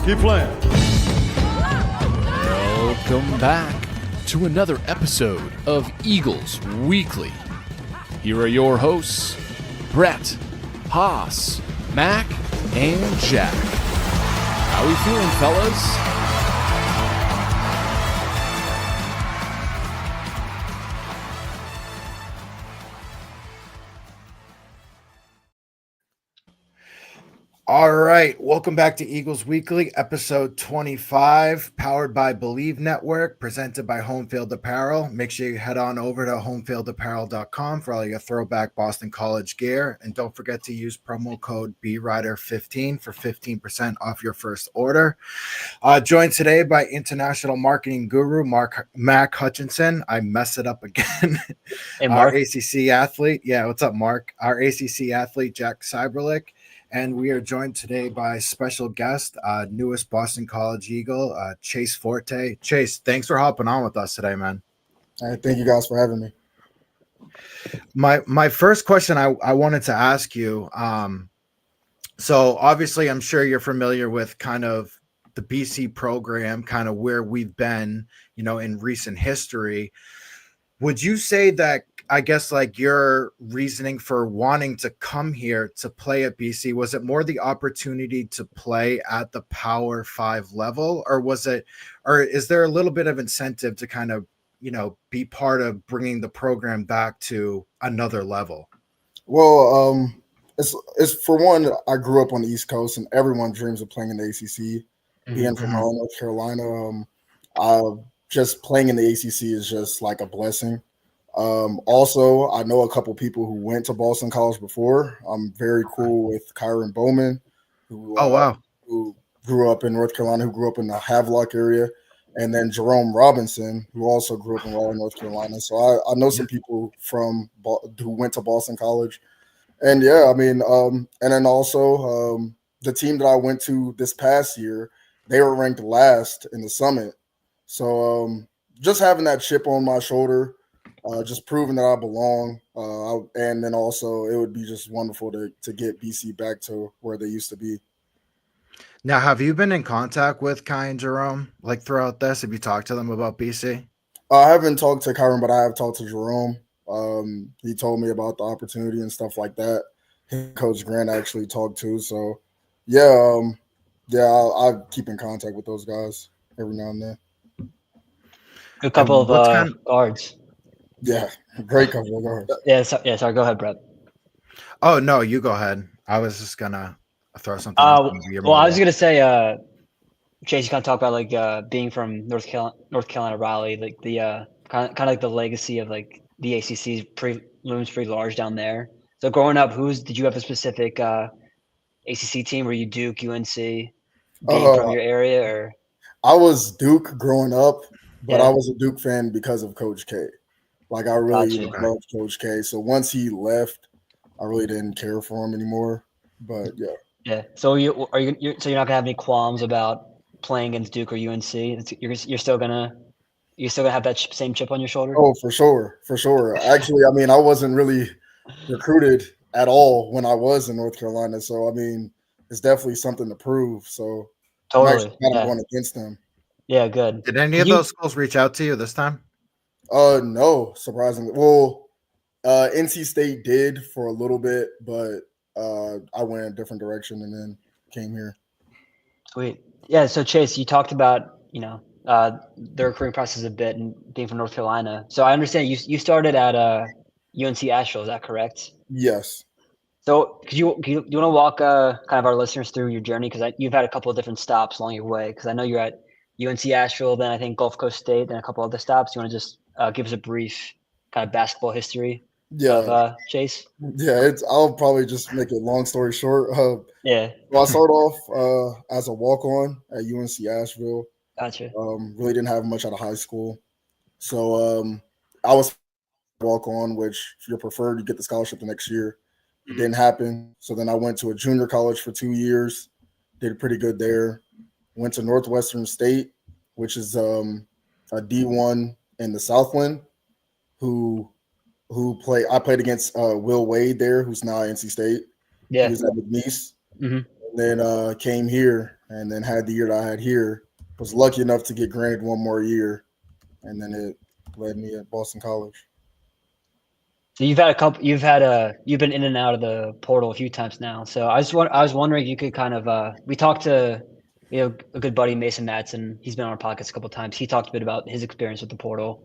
Keep playing. Welcome back to another episode of Eagles Weekly. Here are your hosts, Brett, Haas, Mac, and Jack. How we feeling, fellas? All right, welcome back to Eagles Weekly, episode 25, powered by Believe Network, presented by Homefield Apparel. Make sure you head on over to homefieldapparel.com for all your throwback Boston College gear. And don't forget to use promo code BRider15 for 15% off your first order. Joined today by international marketing guru Mac Hutchinson. I mess it up again. Hey, Mark. Our ACC athlete. Yeah, what's up, Mark? Our ACC athlete, Jack Cyberlick. And we are joined today by special guest, newest Boston College Eagle, Chase Forte. Chase, thanks for hopping on with us today, man. All right, thank you guys for having me. My first question I wanted to ask you, so obviously I'm sure you're familiar with kind of the BC program, kind of where we've been, in recent history. Would you say that, I guess, like your reasoning for wanting to come here to play at BC, was it more the opportunity to play at the Power 5 level, or is there a little bit of incentive to kind of, be part of bringing the program back to another level? Well, it's for one, I grew up on the East Coast, and everyone dreams of playing in the ACC. Being from North Carolina, just playing in the ACC is just like a blessing. Also, I know a couple people who went to Boston College before. I'm very cool with Kyron Bowman, who grew up in North Carolina, who grew up in the Havelock area, and then Jerome Robinson, who also grew up in Raleigh, North Carolina. So I know some people who went to Boston College. And yeah, I mean, and then also the team that I went to this past year, they were ranked last in the Summit. So just having that chip on my shoulder, just proving that I belong. And then also it would be just wonderful to get BC back to where they used to be. Now, have you been in contact with Kai and Jerome, like throughout this? Have you talked to them about BC? I haven't talked to Kyron, but I have talked to Jerome. He told me about the opportunity and stuff like that. Coach Grant actually talked to. So, yeah, I keep in contact with those guys every now and then. Good couple of guards. Yeah, great couple of guards. Yeah, sorry. Go ahead, Brett. Oh, no, you go ahead. I was just going to throw something well, I was going to say, Chase, you kind of talk about like being from North Carolina, Raleigh, like the kind of like the legacy of like the ACC looms pretty large down there. So growing up, did you have a specific ACC team? Were you Duke, UNC, being from your area, or? I was Duke growing up, but I was a Duke fan because of Coach K. Like I really loved Coach K. So once he left, I really didn't care for him anymore. But yeah. Yeah. So you're not gonna have any qualms about playing against Duke or UNC? You're still gonna have that same chip on your shoulder? Oh, for sure. Actually, I mean, I wasn't really recruited at all when I was in North Carolina. So I mean, it's definitely something to prove. So totally, I'm actually going against them. Yeah, good. Did any of those schools reach out to you this time? No, surprisingly. Well, NC State did for a little bit, but I went a different direction and then came here. Sweet. Yeah. So Chase, you talked about the recruiting process a bit and being from North Carolina. So I understand you started at UNC Asheville. Is that correct? Yes. So do you want to walk kind of our listeners through your journey, because you've had a couple of different stops along your way? Because I know you're at UNC Asheville, then I think Gulf Coast State, then a couple other stops. You want to just give us a brief kind of basketball history of Chase? Yeah, I'll probably just make it long story short. Yeah. Well, I started off as a walk-on at UNC Asheville. Gotcha. Really didn't have much out of high school. So I was walk-on, which if you're preferred, you get the scholarship the next year. It didn't happen. So then I went to a junior college for 2 years, did pretty good there. Went to Northwestern State, which is a D1 in the Southland, I played against Will Wade there, who's now at NC State. Yeah. He was at McNeese. Mm-hmm. And then came here and then had the year that I had here. Was lucky enough to get granted one more year, and then it led me at Boston College. So you've been in and out of the portal a few times now. So I was wondering if you could kind of we talked to a good buddy Mason Matson. He's been on our podcast a couple of times. He talked a bit about his experience with the portal.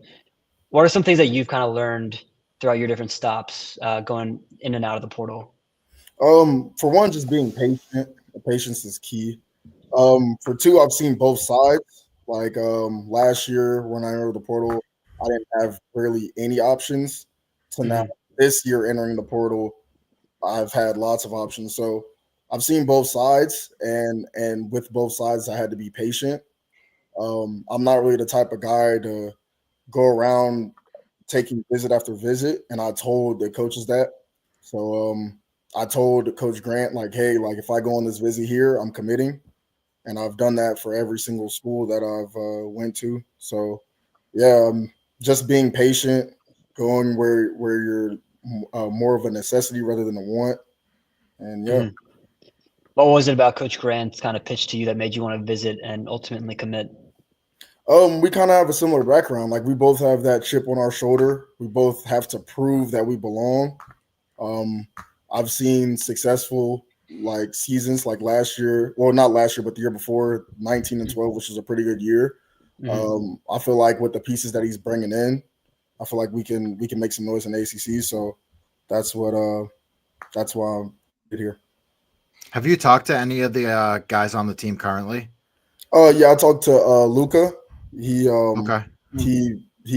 What are some things that you've kind of learned throughout your different stops going in and out of the portal? For one, just being patient. Patience is key. For two, I've seen both sides. Like last year when I entered the portal, I didn't have really any options. To now this year entering the portal, I've had lots of options. So I've seen both sides, and with both sides, I had to be patient. I'm not really the type of guy to go around taking visit after visit, and I told the coaches that. So I told Coach Grant, like, hey, like if I go on this visit here, I'm committing, and I've done that for every single school that I've went to. So yeah, just being patient, going where you're more of a necessity rather than a want, and yeah. What was it about Coach Grant's kind of pitch to you that made you want to visit and ultimately commit? We kind of have a similar background. Like we both have that chip on our shoulder. We both have to prove that we belong. I've seen successful like seasons like last year. Well, not last year, but the year before, 19 and 12, which was a pretty good year. I feel like with the pieces that he's bringing in, I feel like we can make some noise in the ACC. So that's why I'm here. Have you talked to any of the guys on the team currently? Yeah, I talked to Luca. We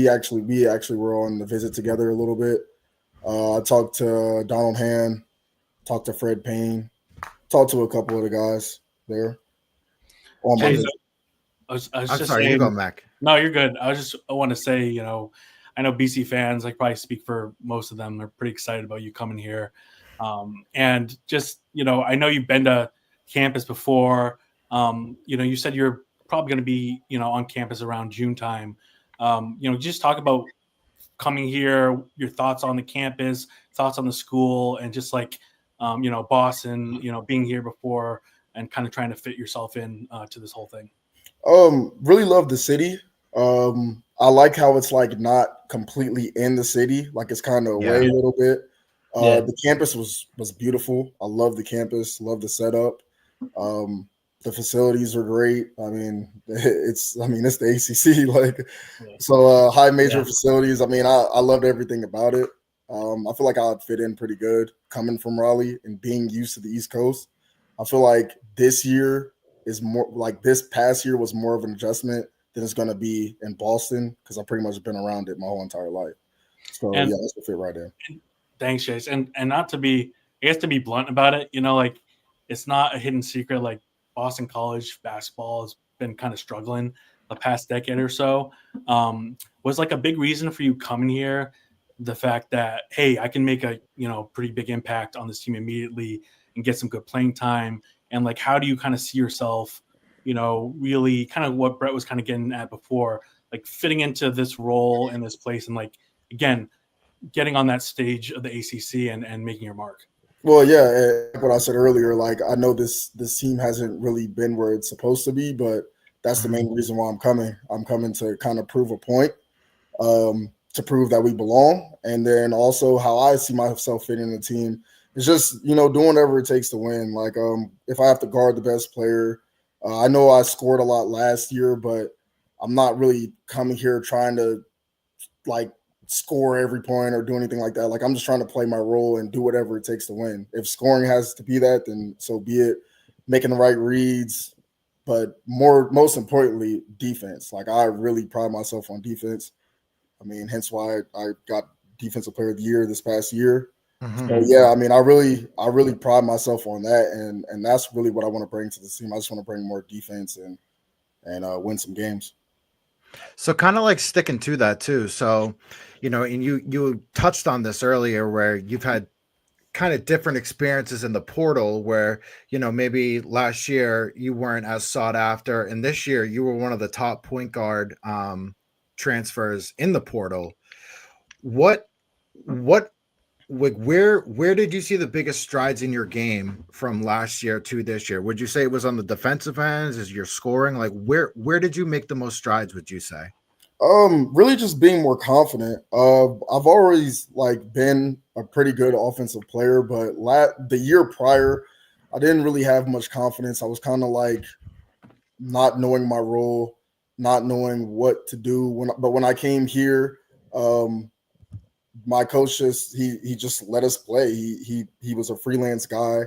actually were on the visit together a little bit. I talked to Donald Hand, talked to Fred Payne, talked to a couple of the guys there. I was I'm just sorry, saying, you go, Mac. No, you're good. I want to say, I know BC fans, I probably speak for most of them, are pretty excited about you coming here. And just, I know you've been to campus before. You said you're probably going to be, on campus around June time. Just talk about coming here, your thoughts on the campus, thoughts on the school, and just like, Boston, being here before and kind of trying to fit yourself in to this whole thing. Really love the city. I like how it's like not completely in the city, like it's kind of away a little bit. The campus was beautiful. I love the campus, love the setup. The facilities are great. I mean, it's the ACC, so high major facilities. I mean, I loved everything about it. I feel like I'd fit in pretty good coming from Raleigh and being used to the East Coast. I feel like this year is more like this past year was more of an adjustment than it's going to be in Boston because I've pretty much been around it my whole entire life. So that's a fit right there. Thanks, Chase. And not to be, I guess to be blunt about it, it's not a hidden secret. Like Boston College basketball has been kind of struggling the past decade or so. Was like a big reason for you coming here the fact that, hey, I can make a pretty big impact on this team immediately and get some good playing time. And like, how do you kind of see yourself, really kind of what Brett was kind of getting at before, like fitting into this role in this place and like, again, getting on that stage of the ACC and making your mark? Well, yeah, like what I said earlier, like I know this team hasn't really been where it's supposed to be, but that's the main reason why I'm coming. I'm coming to kind of prove a point, to prove that we belong. And then also how I see myself fitting in the team is just, doing whatever it takes to win. Like if I have to guard the best player, I know I scored a lot last year, but I'm not really coming here trying to like score every point or do anything like that. Like I'm just trying to play my role and do whatever it takes to win. If scoring has to be that, then so be it. Making the right reads, but most importantly, defense. Like I really pride myself on defense. I mean, hence why I got Defensive Player of the Year this past year. So yeah, I mean, I really pride myself on that, and that's really what I want to bring to the team. I just want to bring more defense and win some games. So kind of like sticking to that too. So, and you touched on this earlier where you've had kind of different experiences in the portal where, maybe last year you weren't as sought after. And this year you were one of the top point guard transfers in the portal. What like where did you see the biggest strides in your game from last year to this year? Would you say it was on the defensive ends? Is your scoring? Like where did you make the most strides, would you say? Really just being more confident. I've always like been a pretty good offensive player, but the year prior, I didn't really have much confidence. I was kind of like not knowing my role, not knowing what to do. But when I came here, my coach he just let us play. He was a freelance guy.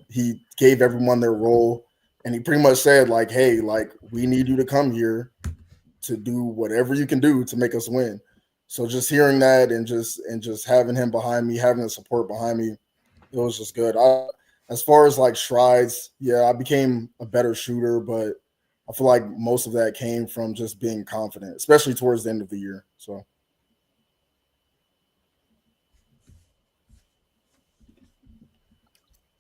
He gave everyone their role, and he pretty much said like, "Hey, like we need you to come here to do whatever you can do to make us win." So just hearing that and just having him behind me, having the support behind me, it was just good. As far as like strides, yeah, I became a better shooter, but I feel like most of that came from just being confident, especially towards the end of the year. So.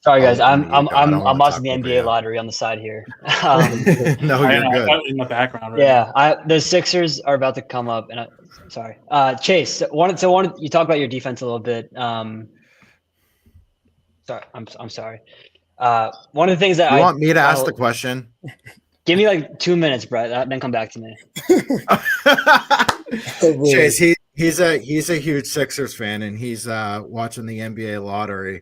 Sorry, guys. I'm You go. I don't want to watching talk the over NBA you. lottery on the side here. No, I you're know, good. in the background. Right Yeah, the Sixers are about to come up, and sorry, Chase. You talk about your defense a little bit. Sorry, I'm sorry. One of the things that You I want me to ask the question? give me like 2 minutes, Brett, then come back to me. Chase, he's a huge Sixers fan, and he's watching the NBA lottery,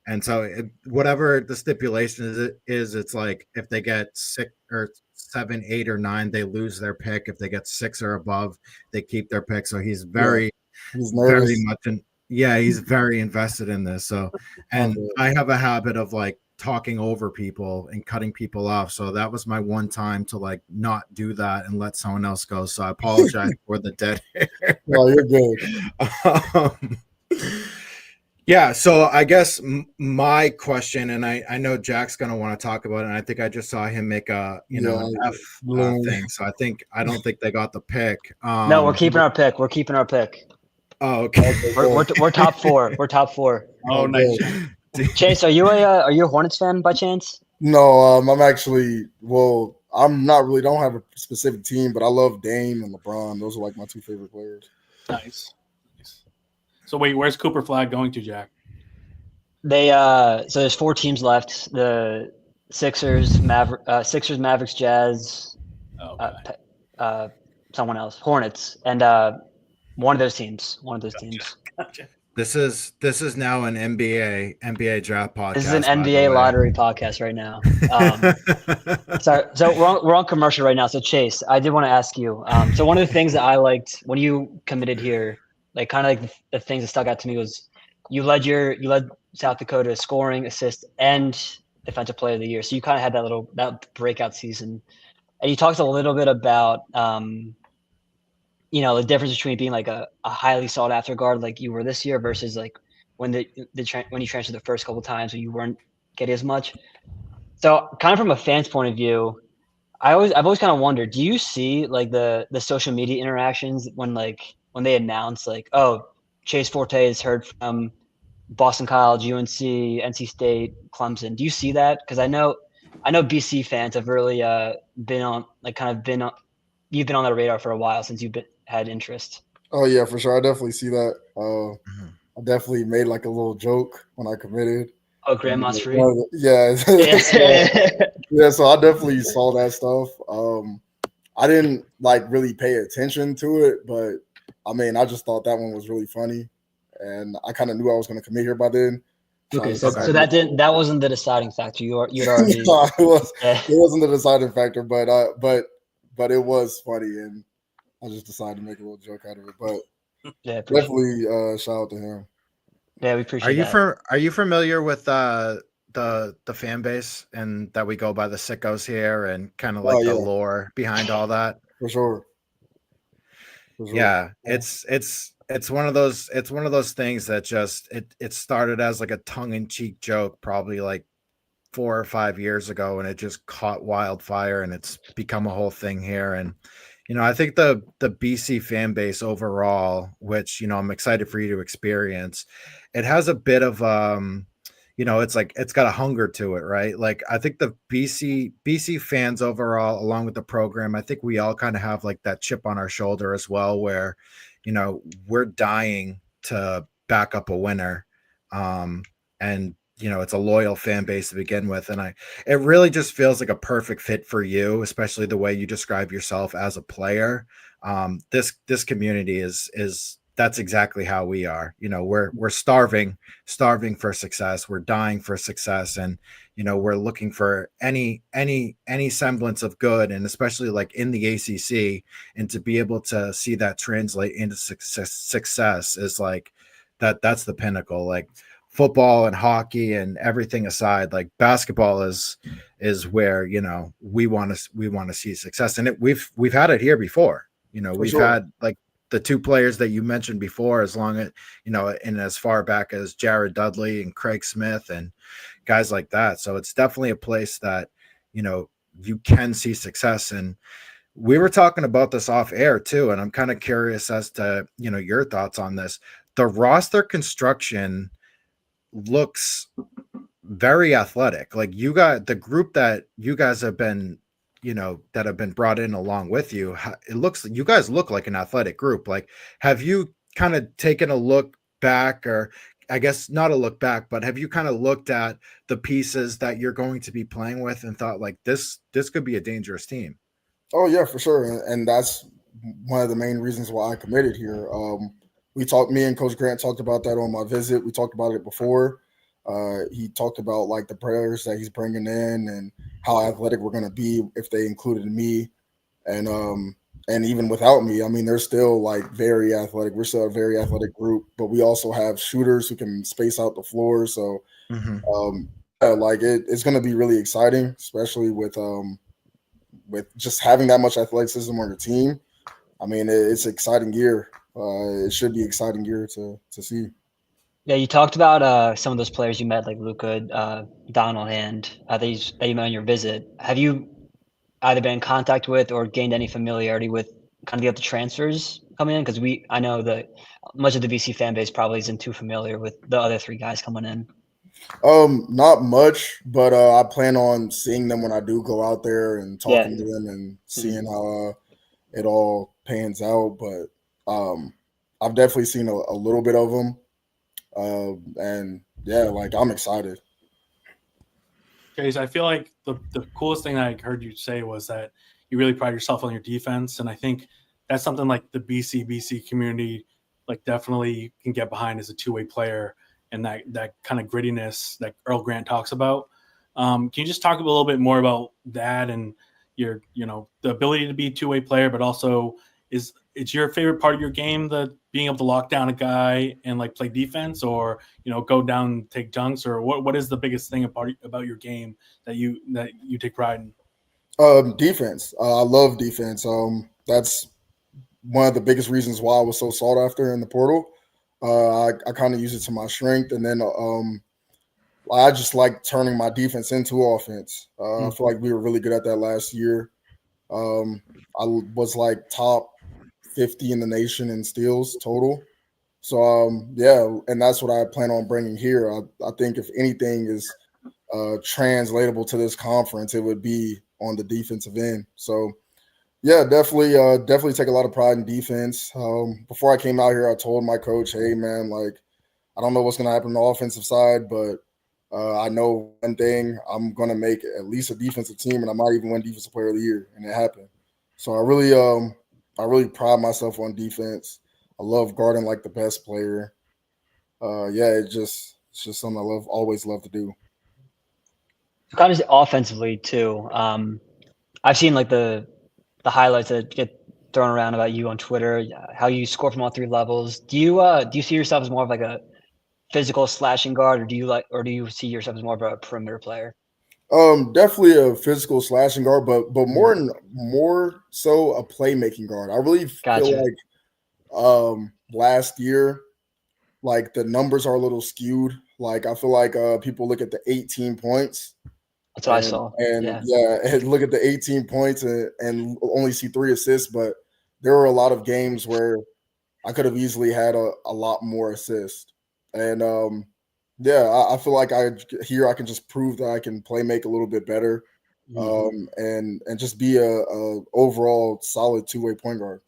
and so whatever the stipulation is, it's like if they get 6 or 7, 8, or 9, they lose their pick. If they get 6 or above, they keep their pick. So he's very, He's very nervous. much he's very invested in this. So, and I have a habit of like talking over people and cutting people off. So that was my one time to like not do that and let someone else go. So I apologize for the dead air. No, you're good. Yeah, so I guess my question, and I know Jack's going to want to talk about it, and I think I just saw him make an F thing. So I don't think they got the pick. No, we're keeping our pick. We're keeping our pick. Oh, okay. We're top 4. We're top 4. Oh, nice. Chase, are you a Hornets fan by chance? No, I'm actually I'm not really don't have a specific team, but I love Dame and LeBron. Those are like my 2 favorite players. Nice. So wait, where's Cooper Flag going to, Jack? They so there's 4 teams left: the Sixers, Mavericks, Jazz, someone else, Hornets, and one of those teams. Gotcha. This is now an NBA draft podcast. This is an NBA lottery podcast right now. So we're on commercial right now. So Chase, I did want to ask you. So one of the things that I liked when you committed here, like kind of like the things that stuck out to me was you led South Dakota scoring, assist, and defensive player of the year. So you kind of had that breakout season, and you talked a little bit about the difference between being like a highly sought after guard like you were this year versus like when when you transferred the first couple of times when you weren't getting as much. So kind of from a fan's point of view, I've always kind of wondered, do you see like the social media interactions when they announce like, oh, Chase Forte is heard from Boston College, UNC, NC State, Clemson. Do you see that? Because I know BC fans have really you've been on the radar for a while since you've had interest. Oh yeah, for sure. I definitely see that. I definitely made like a little joke when I committed. Oh, grandma's free. Yeah. Yeah. So I definitely saw that stuff. I didn't like really pay attention to it, but I mean, I just thought that one was really funny, and I kind of knew I was going to commit here by then. Okay, so that wasn't the deciding factor. You'd already. No, it wasn't the deciding factor, but it was funny, and I just decided to make a little joke out of it. But yeah, definitely shout out to him. Yeah, we appreciate Are you familiar with the fan base and that we go by the sickos here and kind of like the lore behind all that? For sure. Yeah, it's one of those things that just it started as like a tongue-in-cheek joke probably like 4 or 5 years ago, and it just caught wildfire, and it's become a whole thing here. And I think the BC fan base overall, which I'm excited for you to experience, it has a bit of it's like it's got a hunger to it, right? Like I think the BC fans overall, along with the program, I think we all kind of have like that chip on our shoulder as well, where we're dying to back up a winner. And it's a loyal fan base to begin with, and it really just feels like a perfect fit for you, especially the way you describe yourself as a player. This community is that's exactly how we are. We're starving for success. We're dying for success, and we're looking for any semblance of good, and especially like in the ACC, and to be able to see that translate into success is like that's the pinnacle. Like football and hockey and everything aside, like basketball is where we want to see success, and we've had it here before. For We've sure. had like the two players that you mentioned before, as long as and as far back as Jared Dudley and Craig Smith and guys like that. So it's definitely a place that you can see success. And we were talking about this off air too, and I'm kind of curious as to your thoughts on this. The roster construction looks very athletic. Like, you got the group that you guys have been that have been brought in along with you. It looks, you guys look like an athletic group. Like, have you kind of taken a look back, or I guess not a look back, but have you kind of looked at the pieces that you're going to be playing with and thought like this could be a dangerous team? Oh yeah, for sure, and that's one of the main reasons why I committed here. Me and Coach Grant talked about that on my visit. We talked about it before. He talked about like the players that he's bringing in and how athletic we're going to be if they included me, and even without me, I mean, they're still like very athletic. We're still a very athletic group, but we also have shooters who can space out the floor. So, Mm-hmm. yeah, like it's going to be really exciting, especially with just having that much athleticism on your team. I mean, it's an exciting year. It should be exciting year to see. Yeah, you talked about some of those players you met, like Luca, Donald Hand, that you met on your visit. Have you either been in contact with or gained any familiarity with kind of the other transfers coming in? Because I know that much of the BC fan base probably isn't too familiar with the other three guys coming in. Not much, but I plan on seeing them when I do go out there and Yeah. talking to them and seeing how it all pans out. But I've definitely seen a little bit of them, and yeah, like I'm excited. Chase, I feel like the coolest thing I heard you say was that you really pride yourself on your defense, and I think that's something like the BC community like definitely can get behind as a two-way player, and that kind of grittiness that Earl Grant talks about. Can you just talk a little bit more about that and your the ability to be a two-way player, but also it's your favorite part of your game, the being able to lock down a guy and like play defense, or go down and take dunks, or what is the biggest thing about your game that you take pride in? Defense. I love defense. That's one of the biggest reasons why I was so sought after in the portal. I kind of use it to my strength, and then I just like turning my defense into offense. I feel like we were really good at that last year. I was like top 50 in the nation in steals total. So yeah, and that's what I plan on bringing here. I think if anything is translatable to this conference, it would be on the defensive end. So yeah, definitely take a lot of pride in defense. Before I came out here, I told my coach, "Hey man, like I don't know what's going to happen on the offensive side, but I know one thing: I'm going to make at least a defensive team, and I might even win Defensive Player of the Year." And it happened. So I really pride myself on defense. I love guarding like the best player. Yeah, it's just something always love to do. Kind of offensively too. I've seen like the highlights that get thrown around about you on Twitter, how you score from all three levels. Do you see yourself as more of like a physical slashing guard, or do you see yourself as more of a perimeter player? Definitely a physical slashing guard, but Mhm. more so a playmaking guard. I really feel Gotcha. like last year, like the numbers are a little skewed. Like I feel like people look at the 18 points That's what I and saw. and Yeah. yeah, and look at the 18 points and only see 3 assists, but there were a lot of games where I could have easily had a lot more assists. And yeah, I feel like I can just prove that I can play make a little bit better, Mhm. and just be a overall solid two-way point guard.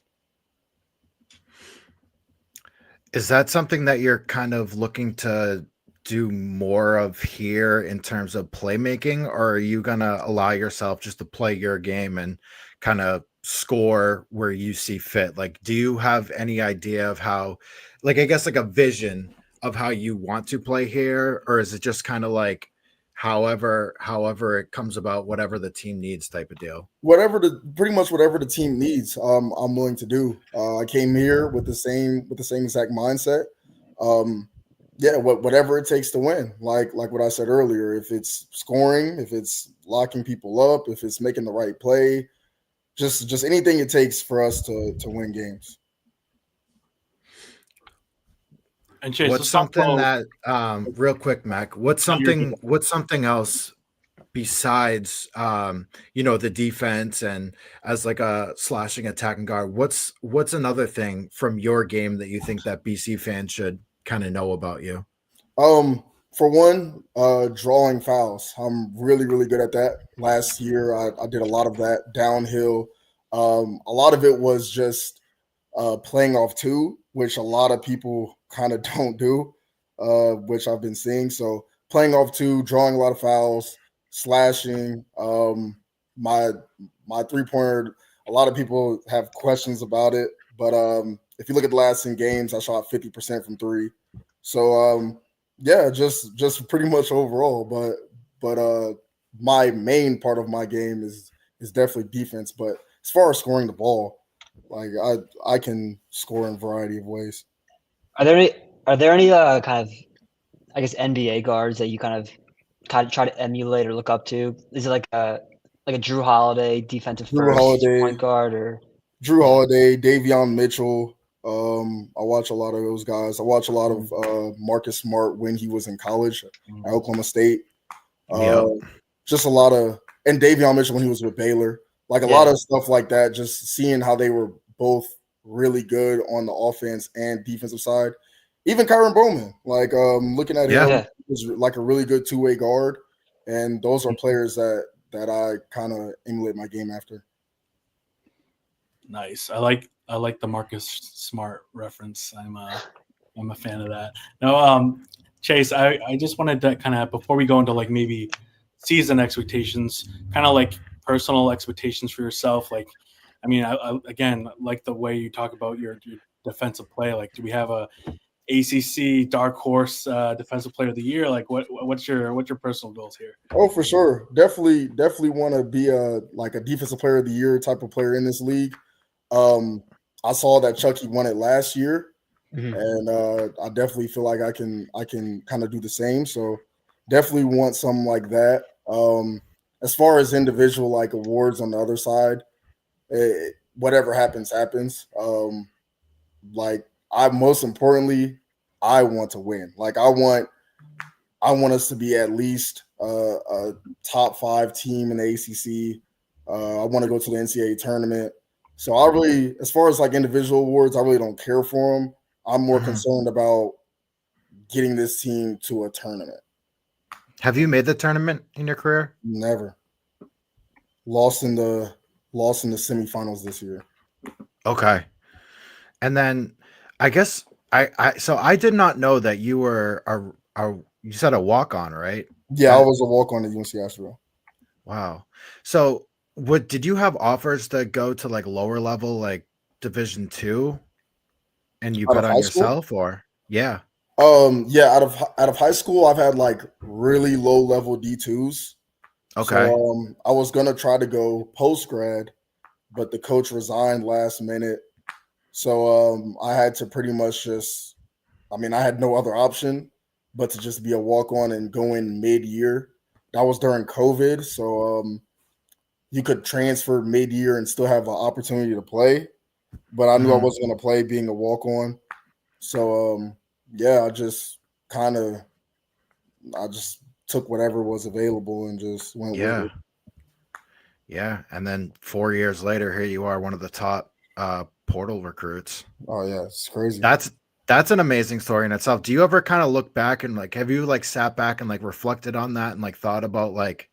Is that something that you're kind of looking to do more of here in terms of playmaking, or are you gonna allow yourself just to play your game and kind of score where you see fit? Like, do you have any idea of how, like, I guess, like a vision of how you want to play here, or is it just kind of like however it comes about, whatever the team needs type of deal? Pretty much whatever the team needs, I'm willing to do. I came here with the same exact mindset. Um, yeah, whatever it takes to win. Like what I said earlier, if it's scoring, if it's locking people up, if it's making the right play, just anything it takes for us to win games. And Chase, What's let's talk something about. that real quick, Mac, No, you're good. what's something else besides the defense and as like a slashing attacking guard, what's another thing from your game that you think that BC fans should kind of know about you? Um, for one, drawing fouls. I'm really good at that. Last year, I did a lot of that downhill. A lot of it was just playing off two, which a lot of people kind of don't do, which I've been seeing. So playing off two, drawing a lot of fouls, slashing. My my 3 pointer. A lot of people have questions about it, but if you look at the last 10 games, I shot 50% from three. So yeah, just pretty much overall. But my main part of my game is definitely defense. But as far as scoring the ball, like I can score in a variety of ways. Are there any kind of, I guess, NBA guards that you kind of try to emulate or look up to? Is it like a Drew Holiday defensive Drew first point Holiday, guard, or Drew yeah? Holiday, Davion Mitchell. I watch a lot of those guys. I watch a lot of Marcus Smart when he was in college at Oklahoma State. Uh, Yep. just a lot of and Davion Mitchell when he was with Baylor. Like a lot Yeah. of stuff like that. Just seeing how they were both really good on the offense and defensive side. Even Kyron Bowman, like looking at Yeah. him, Yeah. is like a really good two-way guard, and those are players that I kind of emulate my game after. Nice. I like the Marcus Smart reference. I'm a fan of that. No, Chase, I just wanted to kind of before we go into like maybe season expectations, kind of like personal expectations for yourself. Like, I mean, I again like the way you talk about your defensive play. Like, do we have a ACC dark horse defensive player of the year? Like, what's your personal goals here? Oh, for sure, definitely want to be a defensive player of the year type of player in this league. Um, I saw that Chucky won it last year, Mhm. and I definitely feel like I can kind of do the same. So definitely want something like that. As far as individual like awards on the other side, whatever happens happens. Like I most importantly, I want to win. Like I want us to be at least a top five team in the ACC. I want to go to the NCAA tournament. So I really, as far as like individual awards, I really don't care for them. I'm more Mhm. concerned about getting this team to a tournament. Have you made the tournament in your career? Never lost in the semifinals this year. Okay. And then I guess I did not know that you were you said a walk on, right? Yeah, I At was a walk on at UNC Asheville. Wow. So, what did you have offers to go to like lower level, like Division two, and you Out bet of on high school? yourself, or yeah? Yeah, out of high school, I've had like really low level D2s. So Okay. I was gonna try to go post grad, but the coach resigned last minute. So I had to pretty much just, I mean, I had no other option but to just be a walk on and go in mid year. That was during COVID, so you could transfer mid year and still have an opportunity to play. But I knew I Hmm. wasn't gonna play being a walk on. So yeah, I just took whatever was available and just went with Yeah. it. Yeah. And then 4 years later, here you are, one of the top portal recruits. Oh yeah, it's crazy. That's that's an amazing story in itself. Do you ever kind of look back and like have you like sat back and like reflected on that and like thought about like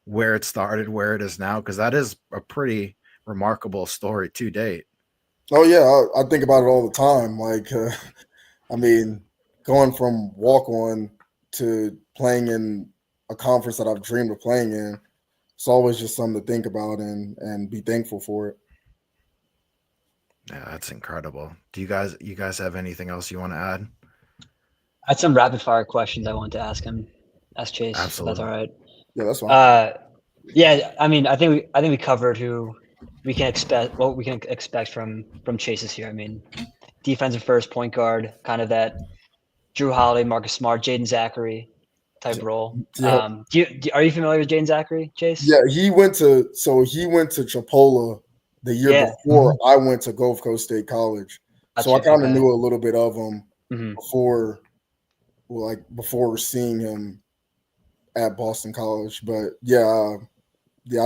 where it started, where it is now? Because that is a pretty remarkable story to date. Oh yeah, I think about it all the time. Like I mean, going from walk on to playing in a conference that I've dreamed of playing in, it's always just something to think about and be thankful for it. Yeah, that's incredible. Do you guys have anything else you want to add? I had some rapid fire questions I wanted to ask Chase. If that's Absolutely. all right. Yeah, that's fine. Yeah. I mean, I think we covered what we can expect from Chase this year. I mean, defensive first point guard, kind of that Drew Holiday, Marcus Smart, Jaden Zachary type role. Yeah. Are you familiar with Jaden Zachary, Chase? Yeah, he went to Chipola the year Yeah. before I went to Gulf Coast State College. So I Gotcha, kind of okay. knew a little bit of him Mhm. before seeing him at Boston College. But yeah, I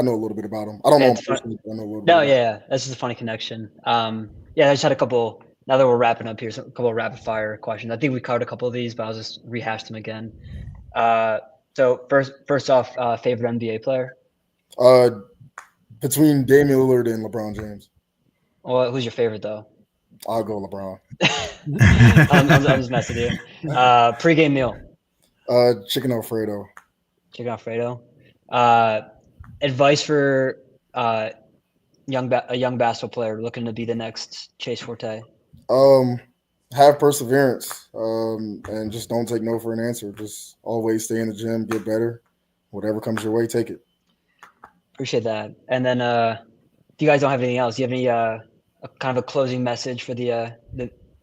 know a little bit about him. I don't know him It's fun. personally, but I know a little bit No, about him. yeah, that's just a funny connection. Yeah, I just had a couple. Now that we're wrapping up here, a couple of rapid fire questions. I think we covered a couple of these, but I'll just rehash them again. So first off, favorite NBA player? Between Damian Lillard and LeBron James, Well, who's your favorite though? I'll go LeBron. I'm just messing with you. Pre-game meal, Chicken Alfredo. chicken Alfredo. Advice for a young basketball player looking to be the next Chase Forte. Have perseverance, and just don't take no for an answer. Just always stay in the gym, get better. Whatever comes your way, take it. Appreciate that. And then, if you guys don't have anything else, do you have any a kind of a closing message for the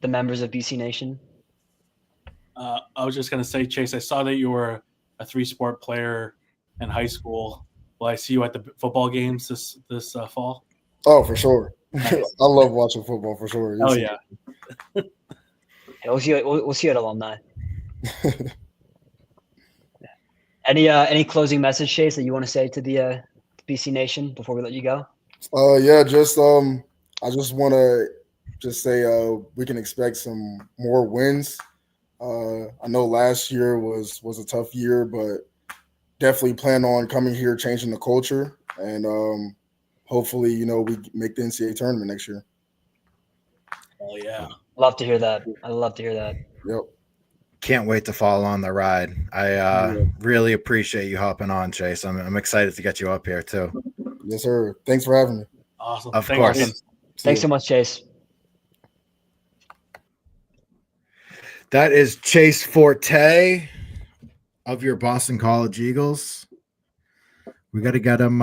members of BC Nation? I was just gonna say, Chase, I saw that you were a 3-sport player in high school. Will I see you at the football games this fall? Oh, for sure. Nice. I love watching football for sure. Oh yeah. Yeah, we'll see you at alumni. Any closing message, Chase, that you want to say to the BC Nation before we let you go? Yeah, just I just want to just say we can expect some more wins. I know last year was a tough year, but definitely plan on coming here, changing the culture, and hopefully, we make the NCAA tournament next year. Oh yeah. Love to hear that. I love to hear that. Yep. Can't wait to follow on the ride. I really appreciate you hopping on, Chase. I'm excited to get you up here too. Yes, sir. Thanks for having me. Awesome. Of Thanks, course. Chase. Thanks so much, Chase. That is Chase Forte of your Boston College Eagles. We got to get him.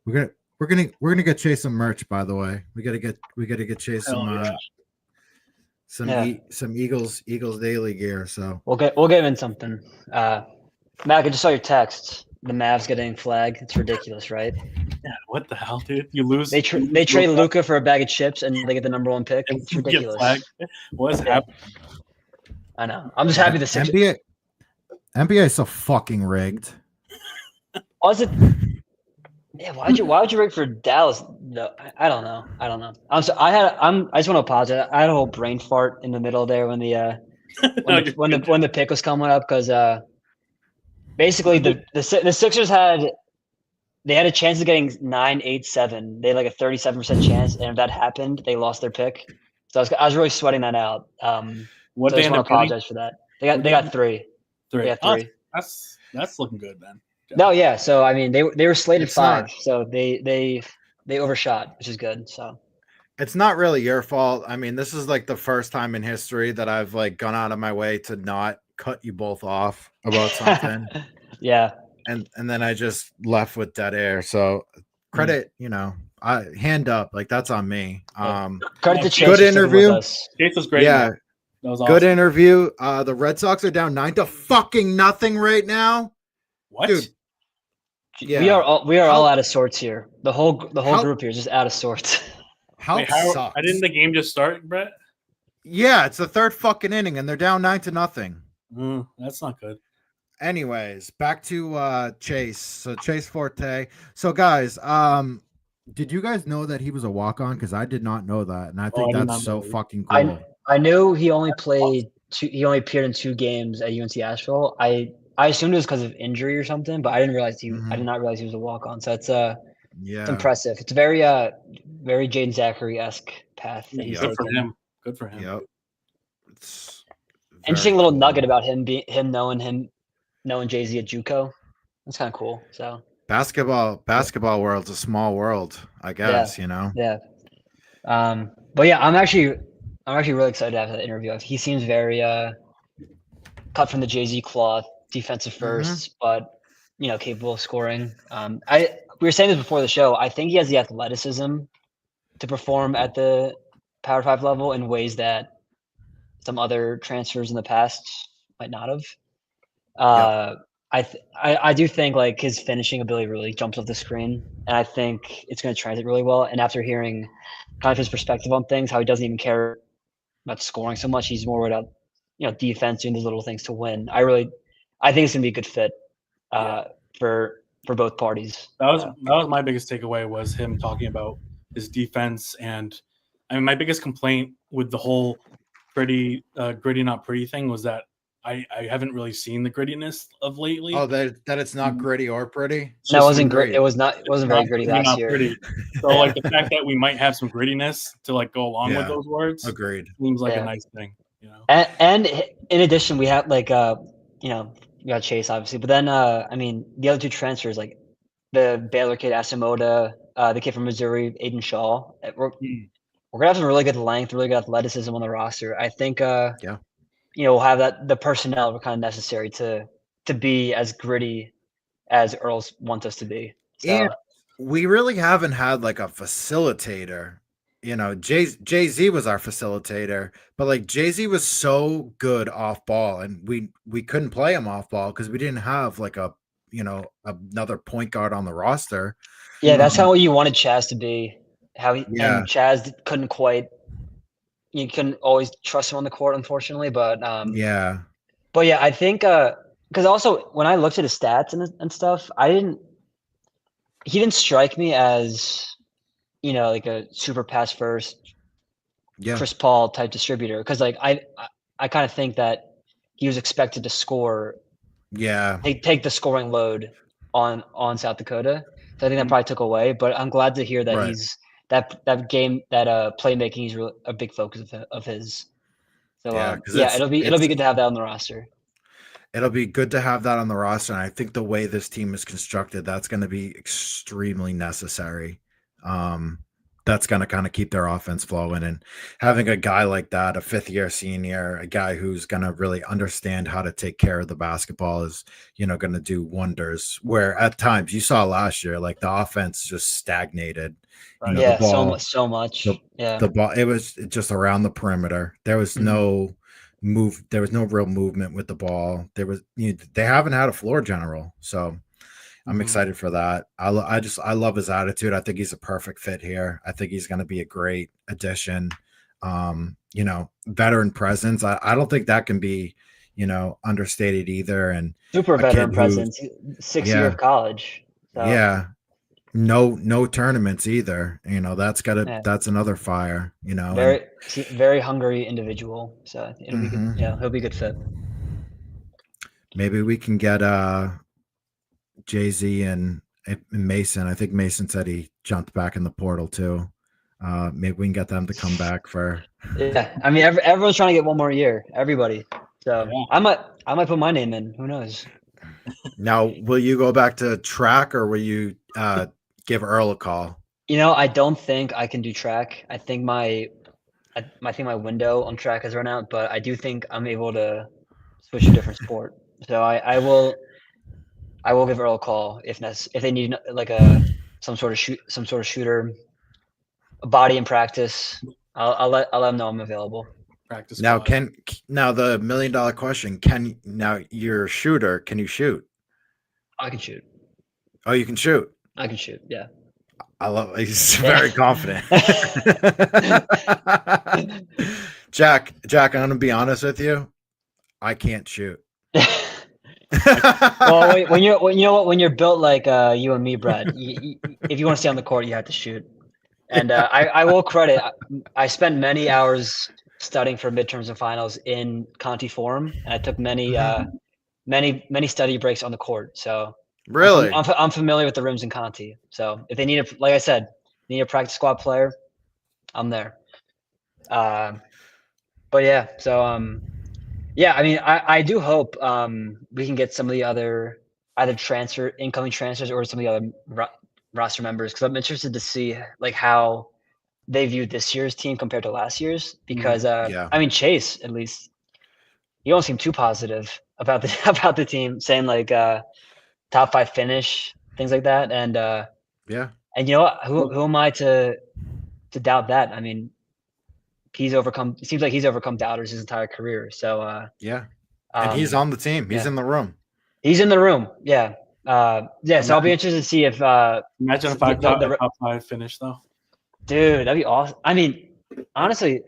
We're gonna get Chase some merch. By the way, we got to get Chase some Eagles Daily gear. So We'll get him in something. Mac, I just saw your text. The Mavs getting flagged. It's ridiculous, right? Yeah, what the hell, dude? You lose. They trade Luka for a bag of chips and they get the number 1 pick. It's You get ridiculous. flagged. What is happening? I know. I'm just happy the Sixers. NBA is so fucking rigged. Was it? Yeah, why would you rig for Dallas? No, I don't know. I just want to apologize. I had a whole brain fart in the middle there when the when the pick was coming up because basically the Sixers had a chance of getting 9, 8, 7. They had like a 37% chance, and if that happened, they lost their pick. So I was really sweating that out. What so I just want to apologize for that. They got 3. 3. They got 3. Oh, that's looking good then. No, yeah. So I mean, they were slated It's 5, not. so they overshot, which is good. So It's not really your fault. I mean, this is like the first time in history that I've like gone out of my way to not cut you both off about something. yeah. And then I just left with dead air. So credit, hand up, like that's on me. Credit to Chase. Good for sticking interview. with us. Chase was great. Yeah, Man. That was awesome. good interview. The Red Sox are down 9-0 right now. What? Dude. Yeah. We are all out of sorts here. The whole group here is just out of sorts. Wait, Sucks. didn't the game just start, Brett? Yeah, it's the 3rd fucking inning, and they're down 9-0. That's not good. Anyways, back to Chase. So Chase Forte. So guys, did you guys know that he was a walk-on? Because I did not know that, and I think that's so fucking cool. I knew he only played he only appeared in 2 games at UNC Asheville. I assumed it was because of injury or something, but I didn't realize I did not realize he was a walk-on. So it's it's impressive. It's very very Jaden Zachary-esque path that he's Good taken. for him. Good for him. Yep. It's Interesting very little cool. nugget about him knowing Jay-Z at JUCO. That's kind of cool. So Basketball world's a small world, I guess, yeah. But yeah, I'm actually really excited to have that interview. He seems very cut from the Jay-Z cloth, defensive first, but capable of scoring. We were saying this before the show. I think he has the athleticism to perform at the Power 5 level in ways that some other transfers in the past might not have. I do think like his finishing ability really jumps off the screen, and I think it's going to translate really well. And after hearing kind of his perspective on things, how he doesn't even care about scoring so much, he's more worried about defense, doing those little things to win. I think it's going to be a good fit for both parties. That was my biggest takeaway, was him talking about his defense. And I mean, my biggest complaint with the whole gritty not pretty thing was that I haven't really seen the grittiness of lately. Oh, that it's not gritty or pretty. No, it wasn't great. It wasn't very gritty Not last year. pretty. So like the fact that we might have some grittiness to like go along with those words, Agreed. seems like a nice thing. And in addition, we have like we got Chase obviously, but then I mean the other two transfers, like the Baylor kid Asamoah, the kid from Missouri, Aiden Shaw. We're gonna have some really good length, really good athleticism on the roster. I think we'll have the personnel kind of necessary to be as gritty as Earls wants us to be. So, and we really haven't had like a facilitator. Jay-Z was our facilitator, but like Jay-Z was so good off ball, and we couldn't play him off ball because we didn't have like another point guard on the roster. Yeah, that's how you wanted Chaz to be. And Chaz couldn't quite. You couldn't always trust him on the court, unfortunately. But I think because also when I looked at his stats and stuff, he didn't strike me as like a super pass first, Chris Paul type distributor. Because like I kind of think that he was expected to score. Yeah, take the scoring load on South Dakota. So I think that probably took away. But I'm glad to hear that he's that game playmaking is a big focus of his. So it'll be good to have that on the roster. It'll be good to have that on the roster, and I think the way this team is constructed, that's going to be extremely necessary. That's going to kind of keep their offense flowing, and having a guy like that, a fifth-year senior, a guy who's going to really understand how to take care of the basketball is, going to do wonders. Where at times you saw last year, like the offense just stagnated. The ball, so much. The ball, it was just around the perimeter. There was no move. There was no real movement with the ball. They haven't had a floor general, so I'm excited for that. I love his attitude. I think he's a perfect fit here. I think he's going to be a great addition. Veteran presence. I don't think that can be, understated either. And super veteran presence. 6 year of college. So. Yeah. No tournaments either. That's another fire. Very hungry individual. So it'll be good. Yeah, he'll be a good fit. Maybe we can get Jay-Z and Mason. I think Mason said he jumped back in the portal too. Maybe we can get them to come back for. Yeah, I mean everyone's trying to get one more year. Everybody. So I might put my name in. Who knows? Now, will you go back to track, or will you give Earl a call? I don't think I can do track. I think my window on track has run out, but I do think I'm able to switch to a different sport. So I will give Earl a call if they need like some sort of shooter, a body in practice. I'll let them know I'm available. Practice. Now the $1 million question, you're a shooter, can you shoot? I can shoot. Oh, you can shoot. I can shoot. Yeah. I love. He's very confident. Jack, I'm gonna be honest with you. I can't shoot. Well, when you're built like you and me, Brad, if you want to stay on the court, you have to shoot. And I will credit. I spent many hours studying for midterms and finals in Conti form, and I took many study breaks on the court. So really, I'm familiar with the rims in Conti. So if they need like I said, need a practice squad player, I'm there. But But yeah, so yeah, I mean, I do hope we can get some of the other either incoming transfers or some of the other roster members because I'm interested to see like how they view this year's team compared to last year's because Yeah. I mean Chase at least you don't seem too positive about the about the team saying like top 5 finish things like that Yeah. and you know what who am I to doubt that I mean it seems like he's overcome doubters his entire career so Yeah. And he's on the team. He's yeah. in the room. He's in the room. Yeah. Yeah. So I'll be interested to see if Imagine if I got a top 5 finish though. dude, that'd be awesome. I mean, honestly,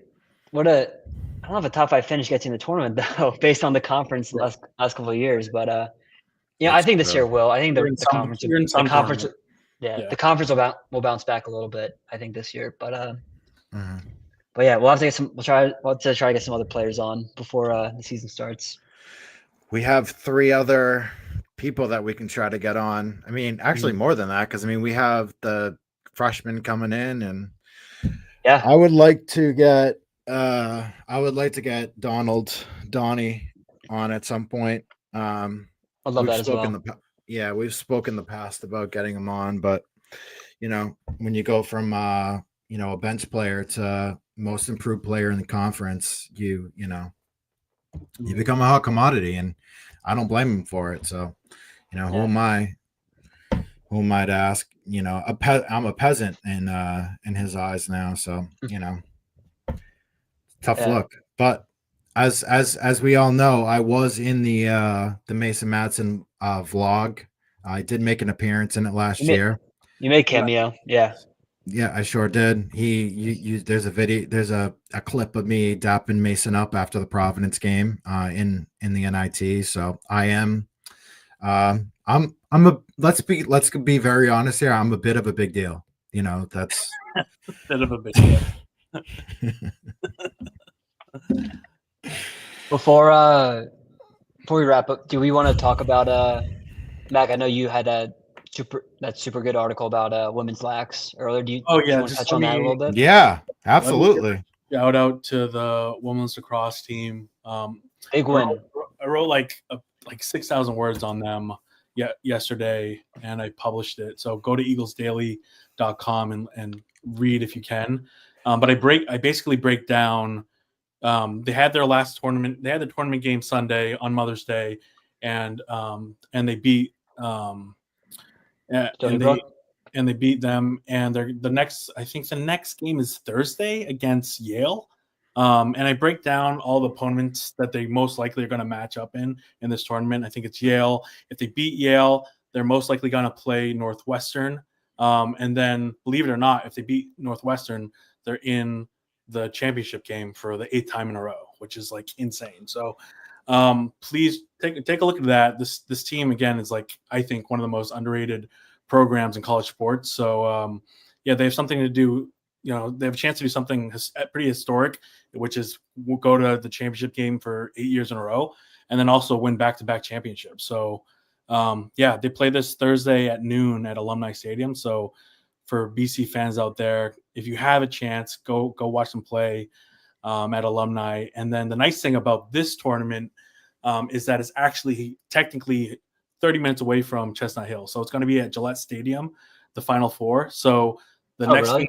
I don't know if a top 5 finish gets you in the tournament though, based on the conference last couple of years. But yeah, I think this year will. I think the conference, the conference will bounce back a little bit. I think this year, but but yeah, we'll have to get some. We'll to try to get some other players on before the season starts. We have 3 other people that we can try to get on. I mean, actually more than that, because I mean we have the freshmen coming in, and yeah, I would like to get Donnie on at some point. I love that as well. We've spoken in the past about getting him on, but you know, when you go from a bench player to most improved player in the conference, you become a hot commodity, and I don't blame him for it. So, who am I? Who am I to ask? I'm a peasant in his eyes now. So, tough look. But as we all know, I was in the Mason Madsen vlog. I did make an appearance in it last year. You made cameo, yeah. Yeah, I sure did. There's a video, there's a clip of me dapping Mason up after the Providence game in the NIT. So I am let's be very honest here. I'm a bit of a big deal. That's a bit of a big deal. Before we wrap up, do we want to talk about Mac? I know you had that super good article about women's lax earlier. Do you want to touch on that a little bit? Yeah, absolutely. Shout out to the women's lacrosse team. Big win. I wrote like 6,000 words on them yesterday, and I published it. So go to eaglesdaily.com and read if you can. But I basically break down. They had their last tournament. They had the tournament game Sunday on Mother's Day, and they beat and they beat them. And the next game is Thursday against Yale. And I break down all the opponents that they most likely are going to match up in this tournament. I think it's Yale. If they beat Yale, they're most likely going to play Northwestern. And then, believe it or not, if they beat Northwestern, they're in the championship game for the 8th time in a row, which is like insane. So please take a look at that. This team, again, is I think one of the most underrated programs in college sports. So they have something to do. They have a chance to do something pretty historic, which is we'll go to the championship game for 8 years in a row, and then also win back-to-back championships. So, they play this Thursday at noon at Alumni Stadium. So, for BC fans out there, if you have a chance, go watch them play at Alumni. And then the nice thing about this tournament is that it's actually technically 30 minutes away from Chestnut Hill. So it's going to be at Gillette Stadium, the Final Four. So game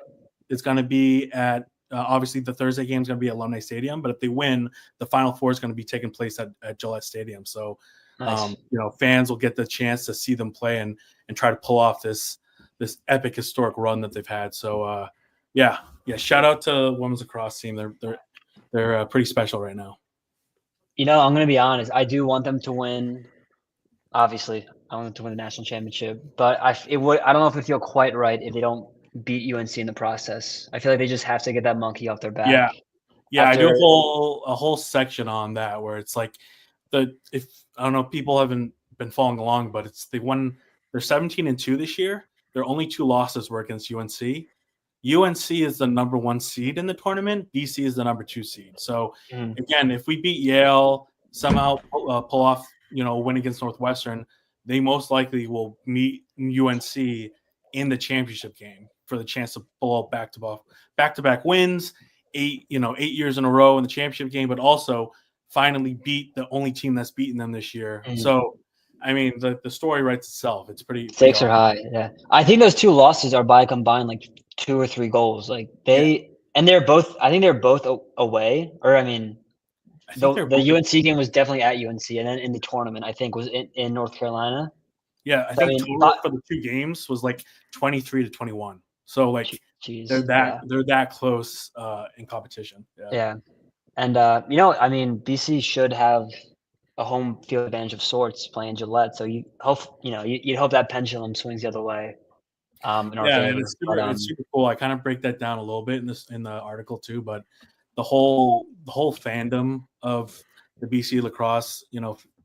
is going to be at obviously the Thursday game is going to be at Alumni Stadium, but if they win, the Final Four is going to be taking place at Gillette Stadium. So nice. Fans will get the chance to see them play and try to pull off this epic historic run that they've had. So shout out to the women's lacrosse team. They're pretty special right now. I'm going to be honest. I do want them to win. Obviously, I want them to win the national championship, but I don't know if it would feel quite right if they don't beat UNC in the process. I feel like they just have to get that monkey off their back. I do a whole section on that where it's like if I don't know, people haven't been following along, but they're 17-2 this year. Their only 2 losses were against UNC. UNC is the number 1 seed in the tournament. BC is the number 2 seed. So again, if we beat Yale, somehow pull off, win against Northwestern, they most likely will meet UNC in the championship game for the chance to pull out back-to-back wins 8 years in a row in the championship game, but also finally beat the only team that's beaten them this year. So, I mean, the story writes itself. It's pretty Stakes are awesome. high. Yeah, I think those 2 losses are by combined like 2 or 3 goals. Like and they're both. I think they're both away. Or I mean, I think they're both, the UNC game was definitely at UNC, and then in the tournament, I think was in North Carolina. yeah. I So, think total for the 2 games was like 23-21. So like they're that close in competition. Yeah. And I mean, BC should have a home field advantage of sorts playing Gillette. So you'd hope that pendulum swings the other way in our Yeah, and favor. it's super cool. I kind of break that down a little bit in the article too, but the whole fandom of the BC lacrosse,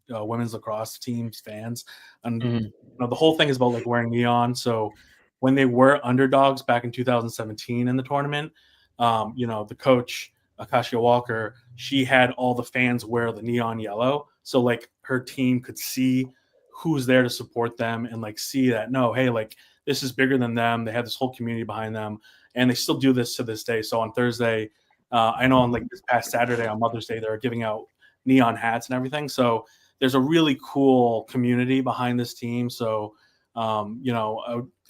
women's lacrosse teams fans, and the whole thing is about like wearing neon. So when they were underdogs back in 2017 in the tournament, the coach Akashia Walker, she had all the fans wear the neon yellow, so like her team could see who's there to support them and like see that hey, like this is bigger than them. They have this whole community behind them, and they still do this to this day. So on Thursday, I know on like this past Saturday on Mother's Day, they're giving out neon hats and everything. So there's a really cool community behind this team. So, again,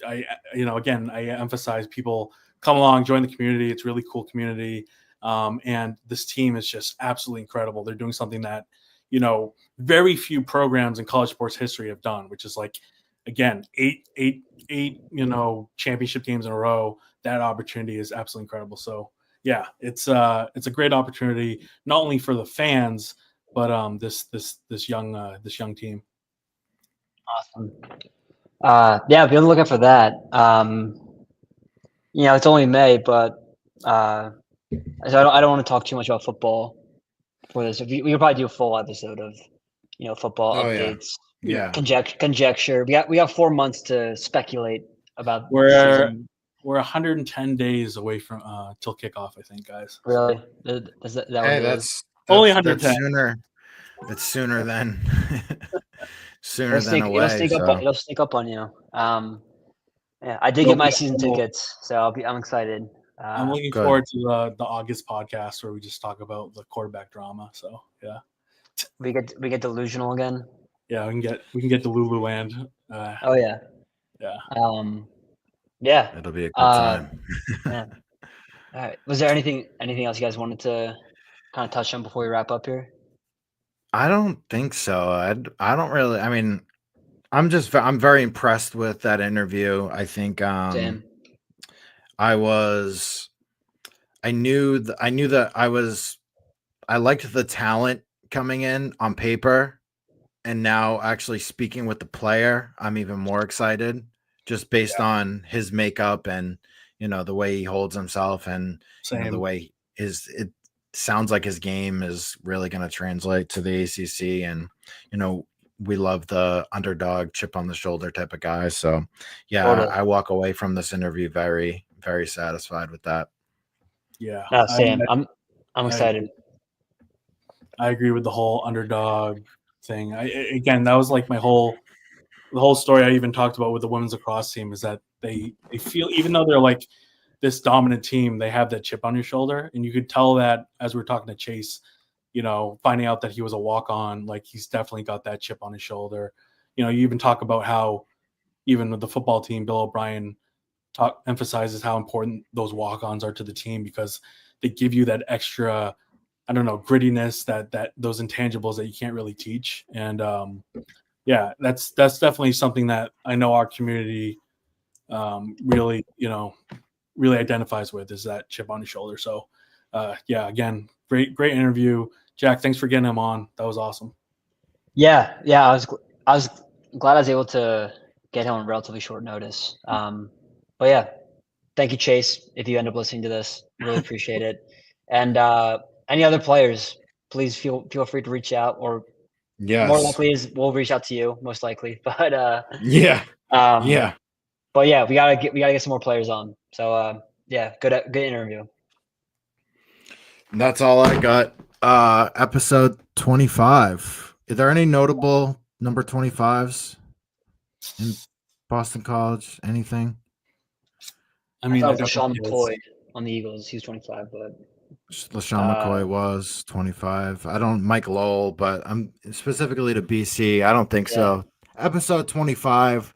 I emphasize people come along, join the community. It's a really cool community. And this team is just absolutely incredible. They're doing something that, very few programs in college sports history have done, which is like, again, eight, championship games in a row. That opportunity is absolutely incredible. So yeah, it's a great opportunity, not only for the fans, but this young team. Awesome. Yeah, be on the lookout for that. It's only May, but so I don't want to talk too much about football for this. We could probably do a full episode of football updates. Yeah. Conjecture. We got 4 months to speculate about the We're season. 110 days away from till kickoff, I think, guys. Really? Is that what Hey, it that's is? Only that's 110. sooner. It's sooner than It'll sneak up on you. Yeah, I did get my season tickets, so I'm excited. I'm looking Good. forward to the August podcast where we just talk about the quarterback drama. So yeah, we get delusional again. Yeah, we can get to Lululand. Oh yeah. Yeah. Yeah. It'll be a good time. Yeah. All right. Was there anything else you guys wanted to kind of touch on before we wrap up here? I don't think so. I don't really. I mean, I'm very impressed with that interview. I think Same. I knew that I liked the talent coming in on paper, and now actually speaking with the player, I'm even more excited just based on his makeup and the way he holds himself and the way it sounds like his game is really going to translate to the ACC, and we love the underdog, chip on the shoulder type of guy. So yeah, totally. I walk away from this interview very, very satisfied with that. Yeah. No, Sam, I'm excited. I agree with the whole underdog thing. Again, that was like the whole story I even talked about with the women's lacrosse team is that they feel, even though they're like this dominant team, they have that chip on your shoulder. And you could tell that as we were talking to Chase, finding out that he was a walk-on, like he's definitely got that chip on his shoulder. You even talk about how even with the football team, Bill O'Brien emphasizes how important those walk-ons are to the team because they give you that extra, I don't know, grittiness, that those intangibles that you can't really teach. And yeah, that's definitely something that I know our community really identifies with, is that chip on your shoulder. So yeah, again, great interview. Jack, thanks for getting him on. That was awesome. Yeah, I was glad I was able to get him on relatively short notice. But yeah, thank you, Chase. If you end up listening to this, really appreciate it. And any other players, please feel free to reach out, or more likely we'll reach out to you, most likely. But But yeah, we gotta get some more players on. So yeah, good interview. That's all I got. Episode 25. Are there any notable number 25s in Boston College? Anything? I mean, I thought Sean McCoy on the Eagles. He was 25, but LaShawn McCoy was 25. I don't Mike Lowell, but I'm specifically to BC. I don't think so. Episode 25.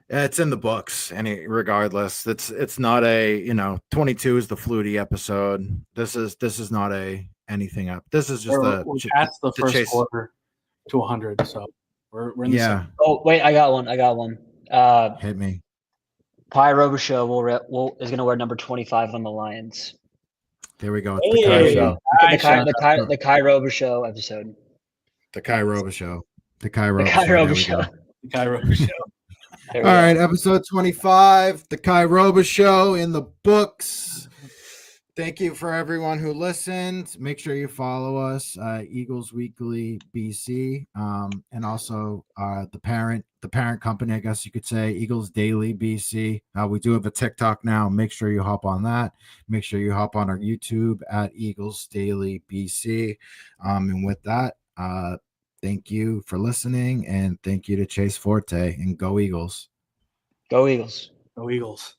It's in the books. Regardless, it's not a 22 is the Flutie episode. This is not a anything up. This is just we're past the first chase. quarter to 100. So we're in the Yeah. second. Oh wait, I got one. Hit me. Kai Robichaux is going to wear number 25 on the Lions. There we go. It's the Kai show. The Kai Robichaux episode. The Kai Roba show. The Kai The Roba Kai show. There Roba we show. go. The Kai Roker show. All right, episode 25, the Kai Roba show in the books. Thank you for everyone who listened. Make sure you follow us, Eagles Weekly BC, and also the parent company, I guess you could say, Eagles Daily BC. We do have a TikTok now. Make sure you hop on that. Make sure you hop on our YouTube at Eagles Daily BC. And with that, thank you for listening, and thank you to Chase Forte, and go Eagles. Go Eagles. Go Eagles.